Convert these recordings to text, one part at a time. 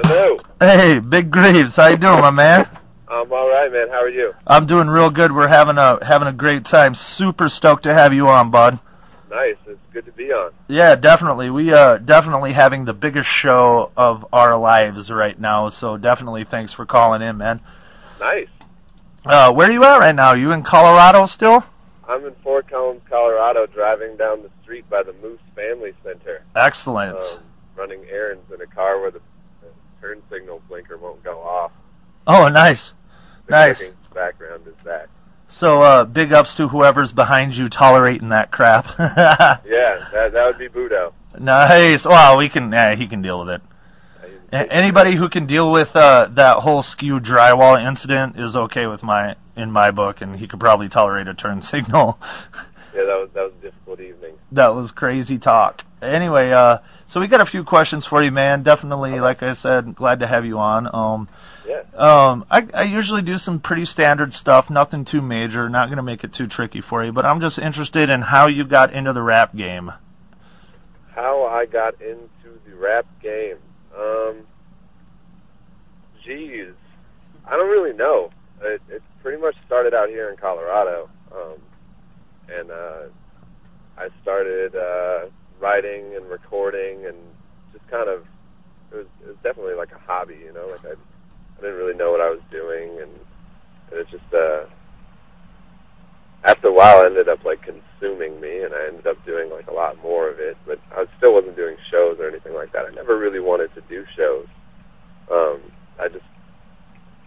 Hello. Hey, Big Grieves, how you doing, my man? I'm all right, man. How are you? I'm doing real good. We're having a great time. Super stoked to have you on, bud. Nice. It's good to be on. Yeah, definitely. We definitely having the biggest show of our lives right now. So definitely, thanks for calling in, man. Nice. Where are you at right now? You in Colorado still? I'm in Fort Collins, Colorado, driving down the street by the Moose Family Center. Excellent. Running errands in a car where the turn signal blinker won't go off. Oh, nice. Nice. Background is that. So, big ups to whoever's behind you tolerating that crap. Yeah, that would be Budo. Nice. Well, he can deal with it. Anybody who can deal with that whole skew drywall incident is okay with in my book, and he could probably tolerate a turn signal. Yeah, that was a difficult evening. That was crazy talk. Anyway, so we got a few questions for you, man. Definitely, like I said, glad to have you on. Yeah. I usually do some pretty standard stuff, nothing too major, not going to make it too tricky for you, but I'm just interested in how you got into the rap game. How I got into the rap game? Geez, I don't really know. It pretty much started out here in Colorado, and I started writing and recording, and just kind of it was definitely like a hobby, you know. Like I didn't really know what I was doing, and it just after a while it ended up like consuming me, and I ended up doing like a lot more of it. But I still wasn't doing shows or anything like that. I never really wanted to do shows.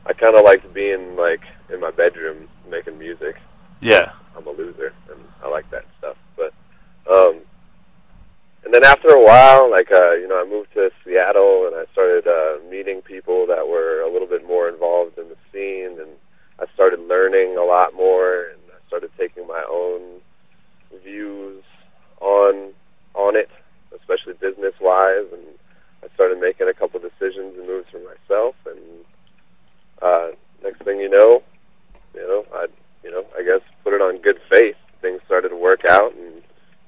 I kind of liked being like in my bedroom making music. Yeah. I'm a loser, and I like that stuff. But and then after a while, like I moved to Seattle, and I started meeting people that were a little bit more involved in the scene, and I started learning a lot more, and I started taking my own views on it, especially business-wise, and I started making a couple decisions and moves for myself, and next thing you know, I guess put it on good faith. Things started to work out, and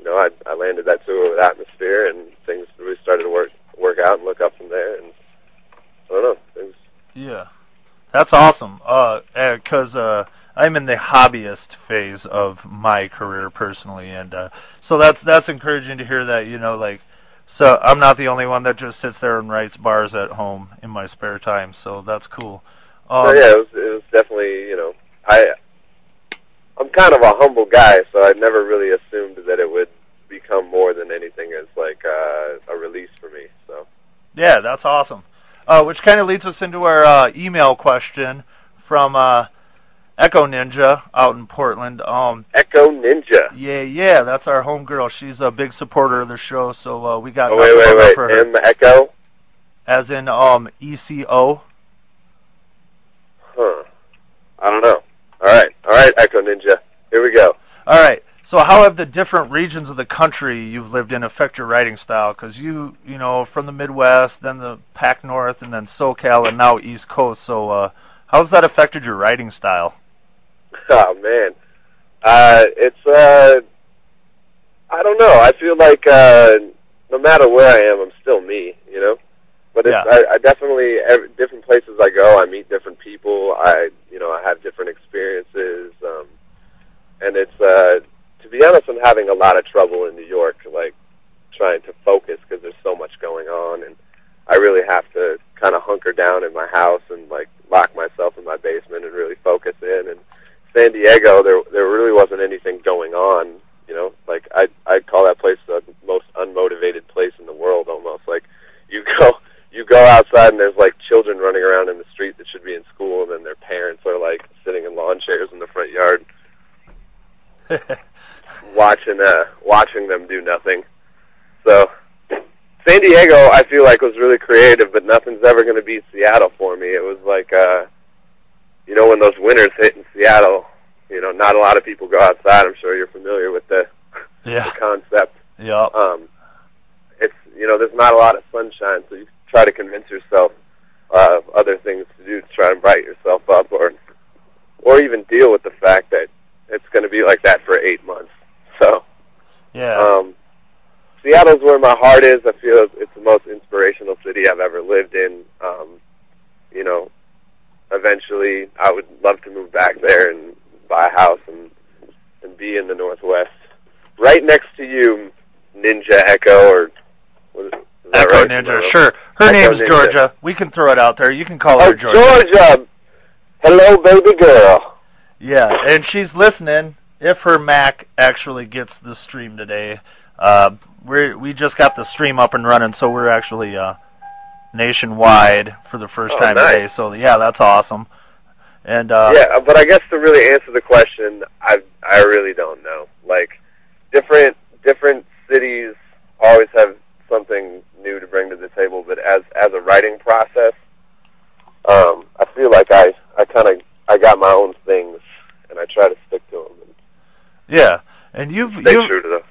I landed that tour with Atmosphere, and things really started to work out and look up from there. And I don't know, things. Yeah, that's awesome. Because I'm in the hobbyist phase of my career personally, and so that's encouraging to hear that. So I'm not the only one that just sits there and writes bars at home in my spare time. So that's cool. So yeah, it was definitely, I'm kind of a humble guy, so I never really assumed that it would become more than anything as like a release for me. So yeah, that's awesome. Which kind of leads us into our email question from Echo Ninja out in Portland. Echo Ninja. Yeah, that's our homegirl. She's a big supporter of the show, so we got wait, for her. M Echo? As in ECO. Huh. I don't know. All right, Echo Ninja. Here we go. All right. So how have the different regions of the country you've lived in affect your writing style? Because you from the Midwest, then the Pac North, and then SoCal, and now East Coast. So how's that affected your writing style? Oh, man. It's, I don't know. I feel like no matter where I am, I'm still me, But yeah. I definitely, different places I go, I meet different people. I have different experiences. And it's, to be honest, I'm having a lot of trouble in New York, like, trying to focus because there's so much going on. And I really have to kind of hunker down in my house and, like, lock myself in my basement and really focus in. And San Diego, there really wasn't anything going on, Like, I'd call that place the most unmotivated place in the world almost. Like, you go outside and there's, like, children running around in the street that should be in school, and then their parents are, like, sitting in lawn chairs in the front yard watching them do nothing. So San Diego, I feel like, was really creative, but nothing's ever going to beat Seattle for me. It was like, when those winters hit in Seattle, not a lot of people go outside. I'm sure you're familiar with the concept. Yeah. It's, there's not a lot of sunshine, so you try to convince yourself of other things to do to try and brighten yourself up, or even deal with the fact that it's going to be like that for 8 months. So, yeah. Seattle's where my heart is. I feel it's the most inspirational city I've ever lived in. eventually I would love to move back there and buy a house and be in the Northwest, right next to you, Ninja Echo, or what is that Echo right? Ninja, sure. Her Echo name's Ninja. Georgia. We can throw it out there. You can call her Georgia. Georgia! Hello, baby girl. Yeah, and she's listening. If her Mac actually gets the stream today, we just got the stream up and running, so we're actually nationwide for the first time today. So yeah, that's awesome. And yeah, but I guess to really answer the question, I really don't know. Like different cities always have something new to bring to the table, but as a writing process, I feel like I got my own things, and I try to stick to them. Yeah, and you've stay true to them.